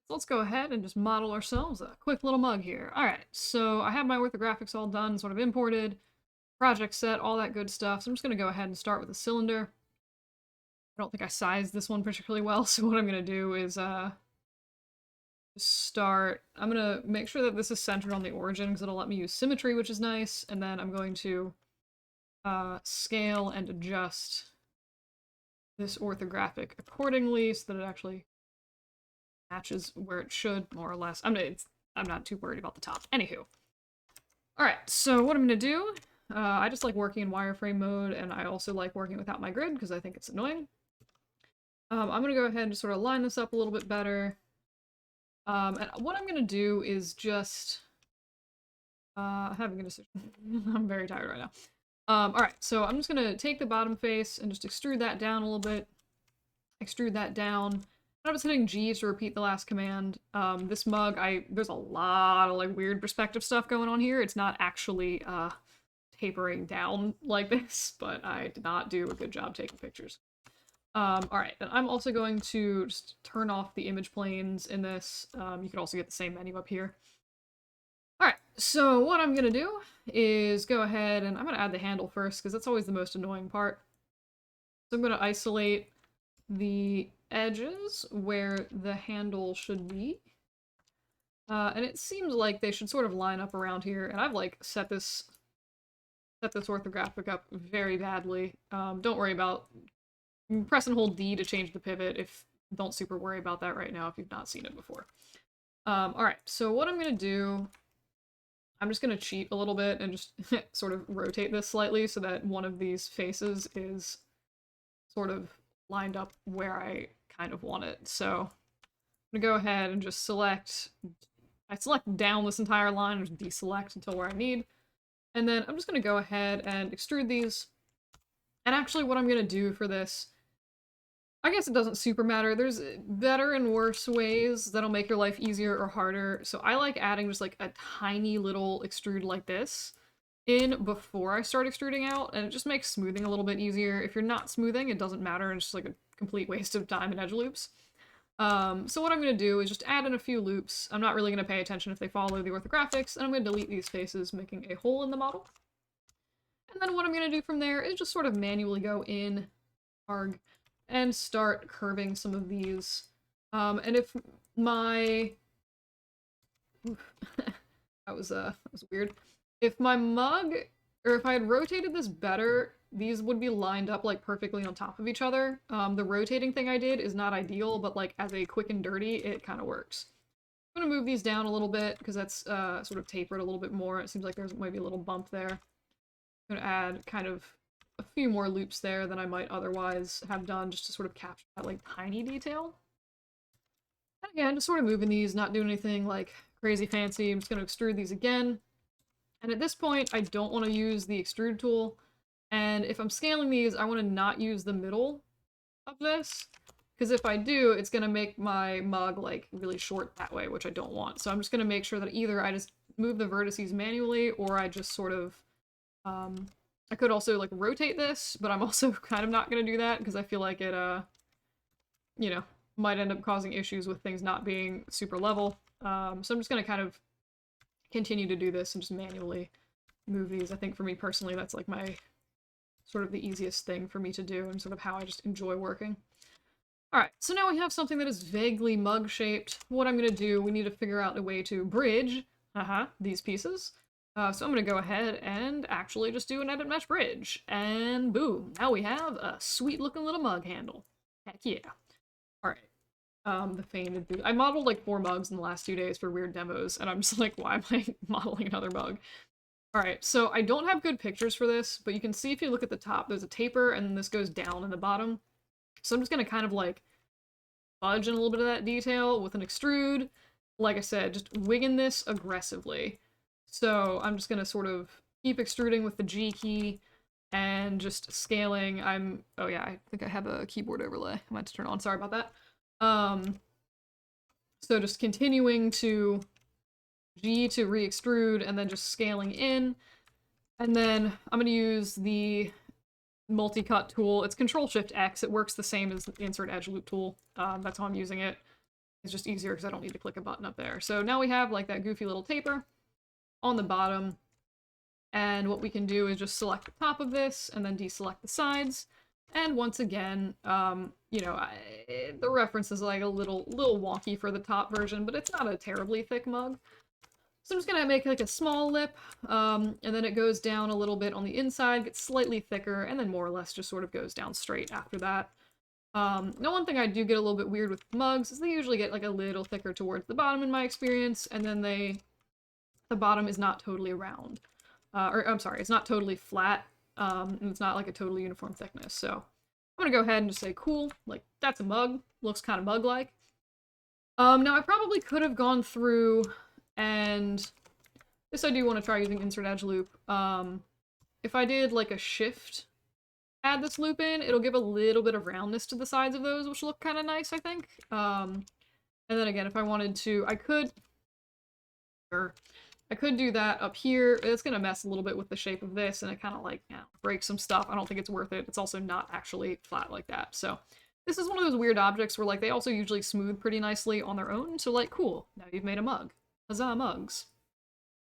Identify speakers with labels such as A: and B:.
A: let's go ahead and just model ourselves a quick little mug here. Alright, so I have my orthographics all done, sort of imported, project set, all that good stuff. So I'm just going to go ahead and start with a cylinder. I don't think I sized this one particularly well, so what I'm going to do is start... I'm going to make sure that this is centered on the origin, because it'll let me use symmetry, which is nice, and then I'm going to scale and adjust this orthographic accordingly so that it actually matches where it should, more or less. I'm not too worried about the top. Anywho. Alright, so what I'm going to do, I just like working in wireframe mode, and I also like working without my grid, because I think it's annoying. I'm going to go ahead and sort of line this up a little bit better. And what I'm going to do is just... having a decision. I'm very tired right now. Alright, so I'm just going to take the bottom face and just extrude that down a little bit. Extrude that down. I was hitting G to repeat the last command. This mug, there's a lot of like weird perspective stuff going on here. It's not actually tapering down like this, but I did not do a good job taking pictures. Alright, and I'm also going to just turn off the image planes in this. You can also get the same menu up here. Alright, so what I'm gonna do is go ahead and I'm gonna add the handle first, because that's always the most annoying part. So I'm gonna isolate the edges where the handle should be. And it seems like they should sort of line up around here, and I've like set this orthographic up very badly. Don't worry about... Press and hold D to change the pivot. Don't super worry about that right now if you've not seen it before. Alright, so what I'm gonna do... I'm just gonna cheat a little bit and just sort of rotate this slightly so that one of these faces is sort of lined up where I kind of want it. So I'm gonna go ahead and just select... I select down this entire line and just deselect until where I need. And then I'm just gonna go ahead and extrude these. And actually what I'm gonna do for this... I guess it doesn't super matter. There's better and worse ways that'll make your life easier or harder. So I like adding just like a tiny little extrude like this in before I start extruding out, and it just makes smoothing a little bit easier. If you're not smoothing, it doesn't matter. It's just like a complete waste of time and edge loops. So what I'm going to do is just add in a few loops. I'm not really going to pay attention if they follow the orthographics, and I'm going to delete these faces, making a hole in the model. And then what I'm going to do from there is just sort of manually go in, arg, and start curving some of these. And if my... that was weird. If my mug, or if I had rotated this better, these would be lined up like perfectly on top of each other. The rotating thing I did is not ideal, but like as a quick and dirty, it kind of works. I'm gonna move these down a little bit because that's sort of tapered a little bit more. It seems like there's maybe a little bump there. I'm gonna add kind of a few more loops there than I might otherwise have done, just to sort of capture that like tiny detail. And again, just sort of moving these, not doing anything like crazy fancy. I'm just gonna extrude these again. And at this point, I don't want to use the extrude tool. And if I'm scaling these, I want to not use the middle of this. Because if I do, it's going to make my mug like really short that way, which I don't want. So I'm just going to make sure that either I just move the vertices manually, or I just sort of... I could also like rotate this, but I'm also kind of not going to do that because I feel like it, you know, might end up causing issues with things not being super level. So I'm just going to kind of continue to do this and just manually move these. I think for me personally, that's like my sort of the easiest thing for me to do and sort of how I just enjoy working. Alright, so now we have something that is vaguely mug-shaped. What I'm going to do, we need to figure out a way to bridge these pieces. So I'm going to go ahead and actually just do an edit mesh bridge. And boom, now we have a sweet-looking little mug handle. Heck yeah. Alright. The faded boot. I modeled like 4 mugs in the last 2 days for weird demos, and I'm just like, why am I modeling another mug? Alright, so I don't have good pictures for this, but you can see if you look at the top, there's a taper, and then this goes down in the bottom. So I'm just gonna kind of like fudge in a little bit of that detail with an extrude. Like I said, just wigging this aggressively. So I'm just gonna sort of keep extruding with the G key, and just scaling. Oh yeah, I think I have a keyboard overlay. I might have to turn it on, sorry about that. So just continuing to G to re-extrude, and then just scaling in. And then I'm gonna use the multi-cut tool. It's Control-Shift-X. It works the same as the Insert Edge Loop tool. That's how I'm using it. It's just easier because I don't need to click a button up there. So now we have like that goofy little taper on the bottom. And what we can do is just select the top of this and then deselect the sides. And once again, you know, the reference is like a little wonky for the top version, but it's not a terribly thick mug. So I'm just gonna make like a small lip, and then it goes down a little bit on the inside, gets slightly thicker, and then more or less just sort of goes down straight after that. Now one thing I do get a little bit weird with mugs is they usually get like a little thicker towards the bottom in my experience, and then the bottom is not totally round. Or I'm sorry, it's not totally flat, and it's not like a totally uniform thickness. So I'm gonna go ahead and just say cool, like that's a mug, looks kind of mug-like. Now I probably could have gone through and this I do want to try using insert edge loop. If I did like a shift, add this loop in, it'll give a little bit of roundness to the sides of those, which look kind of nice, I think. And then again, if I wanted to, I could do that up here. It's gonna mess a little bit with the shape of this, and it kind of like, you know, breaks some stuff. I don't think it's worth it. It's also not actually flat like that. So this is one of those weird objects where like they also usually smooth pretty nicely on their own. So like, cool, now you've made a mug. Huzzah, mugs.